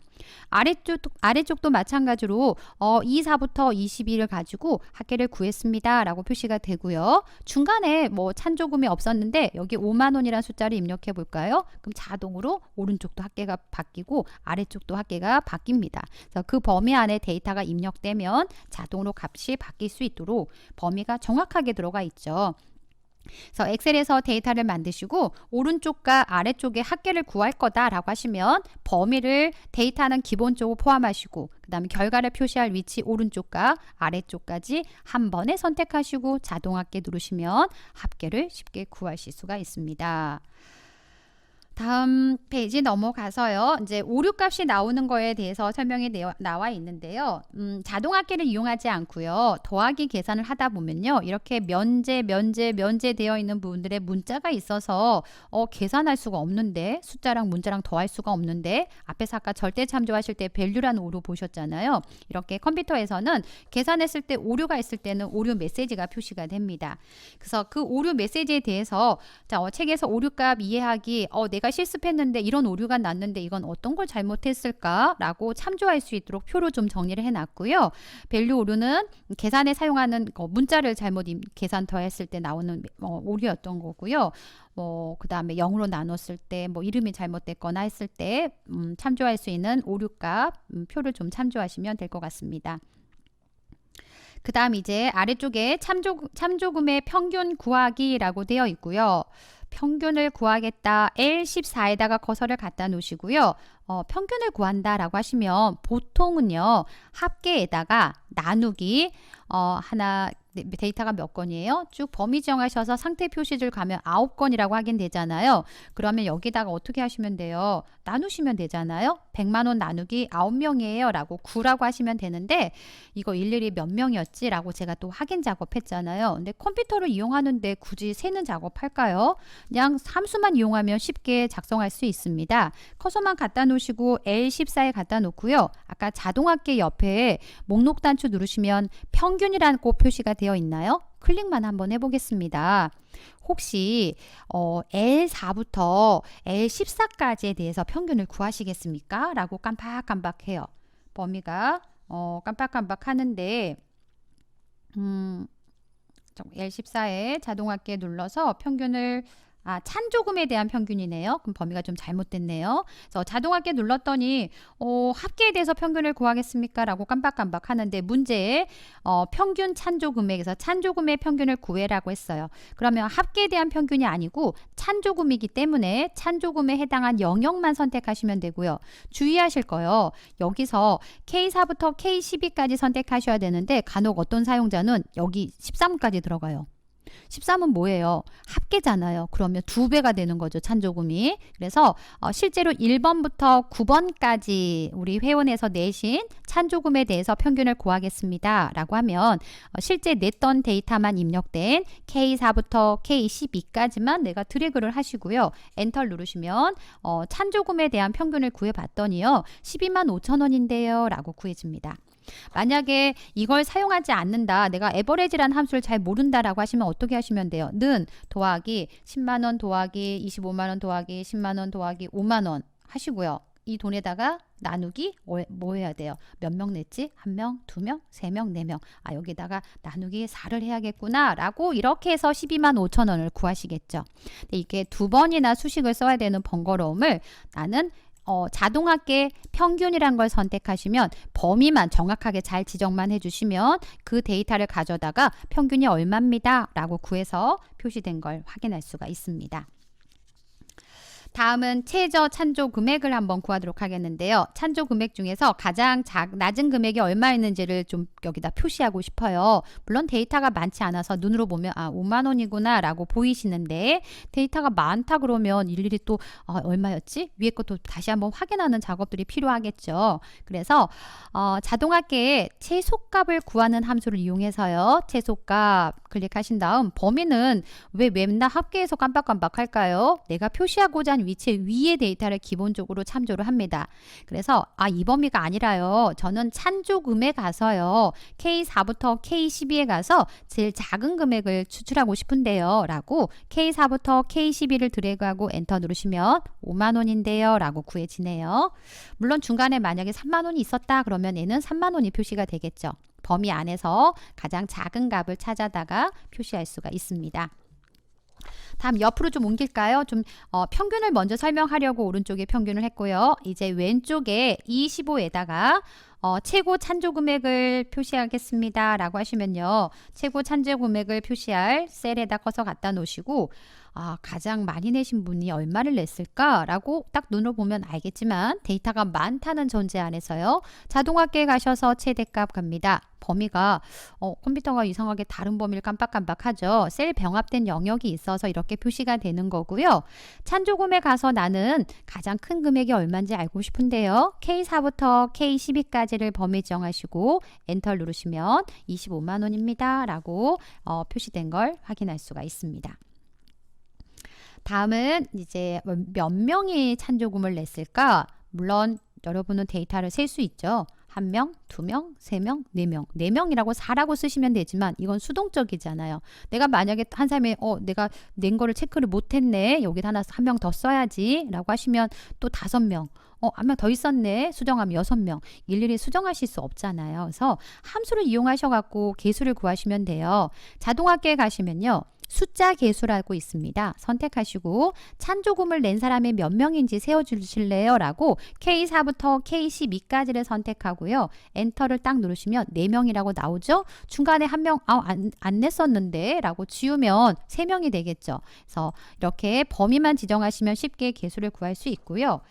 아래쪽도 마찬가지로 2, 4부터 22를 가지고 합계를 구했습니다. 라고 표시가 되고요. 중간에 뭐 찬조금이 없었는데 여기 5만 원이라는 숫자를 입력해 볼까요? 그럼 자동으로 오른쪽도 합계가 바뀌고 아래쪽도 합계가 바뀝니다. 그래서 그 범위 안에 데이터가 입력되면 자동으로 값이 바뀔 수 있도록 범위가 정확하게 들어가 있죠. 그래서 엑셀에서 데이터를 만드시고 오른쪽과 아래쪽에 합계를 구할 거다라고 하시면 범위를 데이터는 기본적으로 포함하시고 그 다음에 결과를 표시할 위치 오른쪽과 아래쪽까지 한 번에 선택하시고 자동 합계 누르시면 합계를 쉽게 구하실 수가 있습니다. 다음 페이지 넘어가서요. 이제 오류 값이 나오는 거에 대해서 설명이 나와 있는데요. 자동 합계를 이용하지 않고요. 더하기 계산을 하다 보면요. 이렇게 면제 되어 있는 부분들의 문자가 있어서 계산할 수가 없는데 숫자랑 문자랑 더할 수가 없는데 앞에서 아까 절대 참조하실 때 value라는 오류 보셨잖아요. 이렇게 컴퓨터에서는 계산했을 때 오류가 있을 때는 오류 메시지가 표시가 됩니다. 그래서 그 오류 메시지에 대해서 책에서 오류값 이해하기 내가 실습했는데 이런 오류가 났는데 이건 어떤 걸 잘못했을까? 라고 참조할 수 있도록 표로 좀 정리를 해놨고요. 밸류 오류는 계산에 사용하는 문자를 잘못 계산 더했을 때 나오는 오류였던 거고요. 그 다음에 0으로 나눴을 때 이름이 잘못됐거나 했을 때 참조할 수 있는 오류값 표를 좀 참조하시면 될 것 같습니다. 그 다음 이제 아래쪽에 참조금의 평균 구하기라고 되어 있고요. 평균을 구하겠다. L14에다가 커서를 갖다 놓으시고요. 평균을 구한다라고 하시면 보통은요. 합계에다가 나누기 하나 데이터가 몇 건이에요? 쭉 범위 정하셔서 상태 표시줄 가면 9건이라고 하긴 되잖아요. 그러면 여기다가 어떻게 하시면 돼요? 나누시면 되잖아요. 100만 원 나누기 9명이에요 라고 9라고 하시면 되는데 이거 일일이 몇 명이었지? 라고 제가 또 확인 작업했잖아요. 근데 컴퓨터를 이용하는데 굳이 세는 작업할까요? 그냥 함수만 이용하면 쉽게 작성할 수 있습니다. 커서만 갖다 놓으시고 L14에 갖다 놓고요. 아까 자동합계 옆에 목록 단추 누르시면 평균이라는 꼭 표시가 되어 있나요? 클릭만 한번 해보겠습니다. 혹시 L4부터 L14까지에 대해서 평균을 구하시겠습니까? 라고 깜빡깜빡해요. 범위가 깜빡깜빡 하는데 L14에 자동합계 눌러서 평균을 찬조금에 대한 평균이네요. 그럼 범위가 좀 잘못됐네요. 그래서 자동합계 눌렀더니 합계에 대해서 평균을 구하겠습니까? 라고 깜빡깜빡 하는데 문제에 평균 찬조금액에서 찬조금의 평균을 구해라고 했어요. 그러면 합계에 대한 평균이 아니고 찬조금이기 때문에 찬조금에 해당한 영역만 선택하시면 되고요. 주의하실 거요. 여기서 K4부터 K12까지 선택하셔야 되는데 간혹 어떤 사용자는 여기 13까지 들어가요. 13은 뭐예요? 합계잖아요. 그러면 2배가 되는 거죠. 찬조금이. 그래서 실제로 1번부터 9번까지 우리 회원에서 내신 찬조금에 대해서 평균을 구하겠습니다. 라고 하면 실제 냈던 데이터만 입력된 K4부터 K12까지만 내가 드래그를 하시고요. 엔터 누르시면 찬조금에 대한 평균을 구해봤더니요. 12만 5천 원인데요. 라고 구해집니다. 만약에 이걸 사용하지 않는다, 내가 에버리지라는 함수를 잘 모른다라고 하시면 어떻게 하시면 돼요? 는 더하기 10만원 더하기 25만원 더하기 10만원 더하기 5만원 하시고요. 이 돈에다가 나누기 뭐 해야 돼요? 몇 명 냈지? 1명, 2명, 3명, 4명. 여기다가 나누기 4를 해야겠구나 라고 이렇게 해서 12만 5천 원을 구하시겠죠. 근데 이게 2번이나 수식을 써야 되는 번거로움을 나는 자동합계 평균이란 걸 선택하시면 범위만 정확하게 잘 지정만 해주시면 그 데이터를 가져다가 평균이 얼마입니다 라고 구해서 표시된 걸 확인할 수가 있습니다. 다음은 최저 찬조 금액을 한번 구하도록 하겠는데요. 찬조 금액 중에서 가장 낮은 금액이 얼마였는지를 좀 여기다 표시하고 싶어요. 물론 데이터가 많지 않아서 눈으로 보면 5만 원이구나 라고 보이시는데 데이터가 많다 그러면 일일이 또 얼마였지? 위에 것도 다시 한번 확인하는 작업들이 필요하겠죠. 그래서 자동합계에 최소값을 구하는 함수를 이용해서요. 최소값 클릭하신 다음 범위는 왜 맨날 합계에서 깜빡깜빡 할까요? 내가 표시하고자 하는 위치 위의 데이터를 기본적으로 참조를 합니다. 그래서 이 범위가 아니라요. 저는 찬조금에 가서요. K4부터 K12에 가서 제일 작은 금액을 추출하고 싶은데요. 라고 K4부터 K12를 드래그하고 엔터 누르시면 5만 원인데요. 라고 구해지네요. 물론 중간에 만약에 3만 원이 있었다 그러면 얘는 3만 원이 표시가 되겠죠. 범위 안에서 가장 작은 값을 찾아다가 표시할 수가 있습니다. 다음 옆으로 좀 옮길까요? 좀 평균을 먼저 설명하려고 오른쪽에 평균을 했고요. 이제 왼쪽에 25에다가 최고 찬조 금액을 표시하겠습니다 라고 하시면요. 최고 찬조 금액을 표시할 셀에다 꺼서 갖다 놓으시고 가장 많이 내신 분이 얼마를 냈을까? 라고 딱 눈으로 보면 알겠지만 데이터가 많다는 전제 안에서요. 자동합계에 가셔서 최대값 갑니다. 범위가 컴퓨터가 이상하게 다른 범위를 깜빡깜빡하죠. 셀 병합된 영역이 있어서 이렇게 표시가 되는 거고요. 찬조금에 가서 나는 가장 큰 금액이 얼마인지 알고 싶은데요. K4부터 K12까지를 범위 정하시고 엔터 누르시면 25만 원입니다. 라고 표시된 걸 확인할 수가 있습니다. 다음은 이제 몇 명이 찬조금을 냈을까? 물론 여러분은 데이터를 셀 수 있죠. 1명, 2명, 3명, 4명. 4명이라고 4라고 쓰시면 되지만 이건 수동적이잖아요. 내가 만약에 한 사람이 내가 낸 거를 체크를 못했네. 여기다 하나 한 명 더 써야지 라고 하시면 또 5명. 한 명 더 있었네. 수정하면 6명. 일일이 수정하실 수 없잖아요. 그래서 함수를 이용하셔갖고 개수를 구하시면 돼요. 자동합계에 가시면요. 숫자 계수라고 있습니다. 선택하시고 찬조금을 낸 사람이 몇 명인지 세워주실래요? 라고 K4부터 K12까지를 선택하고요. 엔터를 딱 누르시면 4명이라고 나오죠? 중간에 한 명, 안 냈었는데 라고 지우면 3명이 되겠죠. 그래서 이렇게 범위만 지정하시면 쉽게 계수를 구할 수 있고요.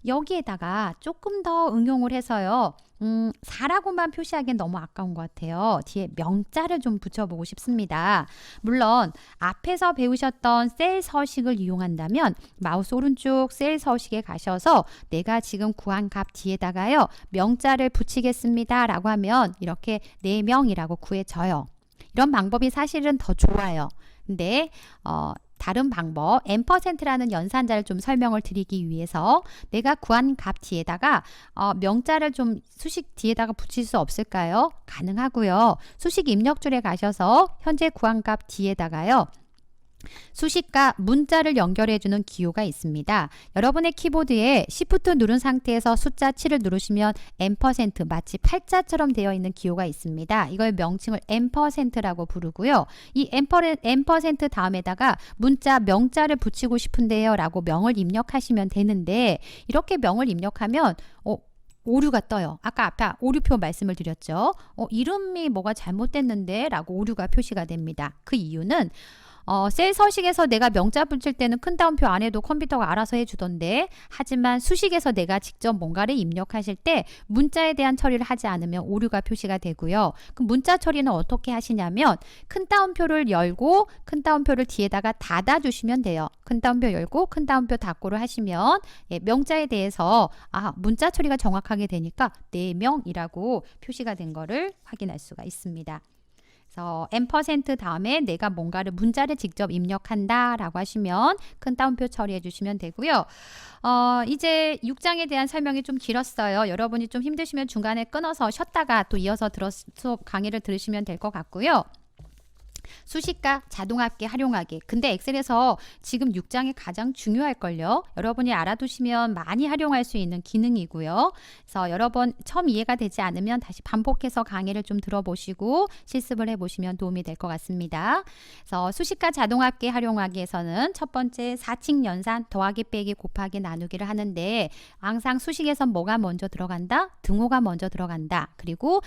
여기에다가 조금 더 응용을 해서요. 4라고만 표시하기엔 너무 아까운 것 같아요. 뒤에 명자를 좀 붙여보고 싶습니다. 물론 앞에서 배우셨던 셀 서식을 이용한다면 마우스 오른쪽 셀 서식에 가셔서 내가 지금 구한 값 뒤에다가요. 명자를 붙이겠습니다. 라고 하면 이렇게 4명이라고 구해져요. 이런 방법이 사실은 더 좋아요. 근데 다른 방법 %라는 연산자를 좀 설명을 드리기 위해서 내가 구한 값 뒤에다가 명자를 좀 수식 뒤에다가 붙일 수 없을까요? 가능하고요. 수식 입력줄에 가셔서 현재 구한 값 뒤에다가요. 수식과 문자를 연결해주는 기호가 있습니다. 여러분의 키보드에 Shift 누른 상태에서 숫자 7을 누르시면 %, 마치 팔자처럼 되어 있는 기호가 있습니다. 이걸 명칭을 %라고 부르고요. 이 %, 다음에다가 문자 명자를 붙이고 싶은데요 라고 명을 입력하시면 되는데 이렇게 명을 입력하면 오류가 떠요. 아까 앞에 오류표 말씀을 드렸죠. 이름이 뭐가 잘못됐는데 라고 오류가 표시가 됩니다. 그 이유는 셀 서식에서 내가 명자 붙일 때는 큰 따옴표 안 해도 컴퓨터가 알아서 해주던데 하지만 수식에서 내가 직접 뭔가를 입력하실 때 문자에 대한 처리를 하지 않으면 오류가 표시가 되고요. 그 문자 처리는 어떻게 하시냐면 큰 따옴표를 열고 큰 따옴표를 뒤에다가 닫아주시면 돼요. 큰 따옴표 열고 큰 따옴표 닫고를 하시면 명자에 대해서 문자 처리가 정확하게 되니까 4명이라고 표시가 된 거를 확인할 수가 있습니다. 그래서 %, 다음에 내가 뭔가를 문자를 직접 입력한다 라고 하시면 큰 따옴표 처리해 주시면 되고요. 이제 6장에 대한 설명이 좀 길었어요. 여러분이 좀 힘드시면 중간에 끊어서 쉬었다가 또 이어서 수업 강의를 들으시면 될 것 같고요. 수식과 자동합계 활용하기. 근데 엑셀에서 지금 6장이 가장 중요할걸요. 여러분이 알아두시면 많이 활용할 수 있는 기능이고요. 그래서 여러분 처음 이해가 되지 않으면 다시 반복해서 강의를 좀 들어보시고 실습을 해보시면 도움이 될 것 같습니다. 그래서 수식과 자동합계 활용하기에서는 첫 번째 4칙 연산 더하기 빼기 곱하기 나누기를 하는데 항상 수식에선 뭐가 먼저 들어간다? 등호가 먼저 들어간다. 그리고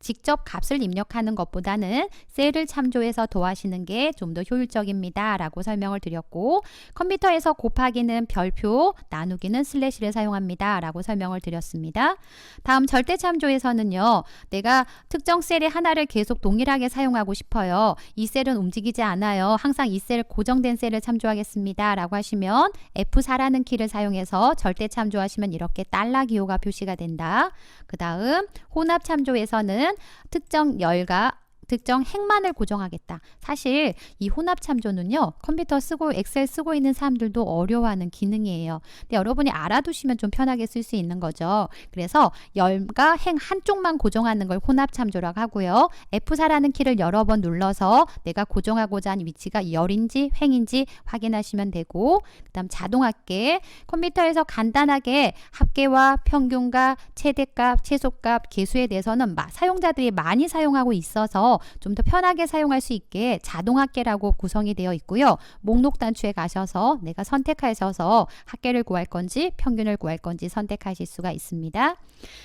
직접 값을 입력하는 것보다는 셀을 참조해서 더하시는 게 좀 더 효율적입니다. 라고 설명을 드렸고 컴퓨터에서 곱하기는 별표, 나누기는 슬래시를 사용합니다. 라고 설명을 드렸습니다. 다음 절대 참조에서는요. 내가 특정 셀의 하나를 계속 동일하게 사용하고 싶어요. 이 셀은 움직이지 않아요. 항상 이 셀 고정된 셀을 참조하겠습니다. 라고 하시면 F4라는 키를 사용해서 절대 참조하시면 이렇게 달러 기호가 표시가 된다. 그 다음 혼합 참조에서는 특정 열과 특정 행만을 고정하겠다. 사실 이 혼합 참조는요. 컴퓨터 쓰고 엑셀 쓰고 있는 사람들도 어려워하는 기능이에요. 근데 여러분이 알아두시면 좀 편하게 쓸 수 있는 거죠. 그래서 열과 행 한쪽만 고정하는 걸 혼합 참조라고 하고요. F4라는 키를 여러 번 눌러서 내가 고정하고자 하는 위치가 열인지 횡인지 확인하시면 되고 그다음 자동합계 컴퓨터에서 간단하게 합계와 평균과 최대값, 최소값, 계수에 대해서는 사용자들이 많이 사용하고 있어서 좀 더 편하게 사용할 수 있게 자동합계라고 구성이 되어 있고요. 목록 단추에 가셔서 내가 선택하셔서 합계를 구할 건지 평균을 구할 건지 선택하실 수가 있습니다.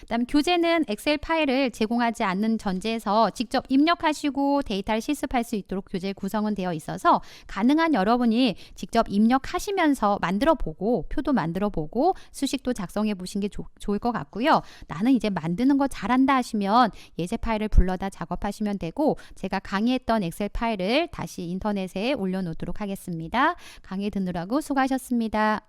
그다음 교재는 엑셀 파일을 제공하지 않는 전제에서 직접 입력하시고 데이터를 실습할 수 있도록 교재 구성은 되어 있어서 가능한 여러분이 직접 입력하시면서 만들어보고 표도 만들어보고 수식도 작성해 보신 게 좋을 것 같고요. 나는 이제 만드는 거 잘한다 하시면 예제 파일을 불러다 작업하시면 되고 제가 강의했던 엑셀 파일을 다시 인터넷에 올려놓도록 하겠습니다. 강의 듣느라고 수고하셨습니다.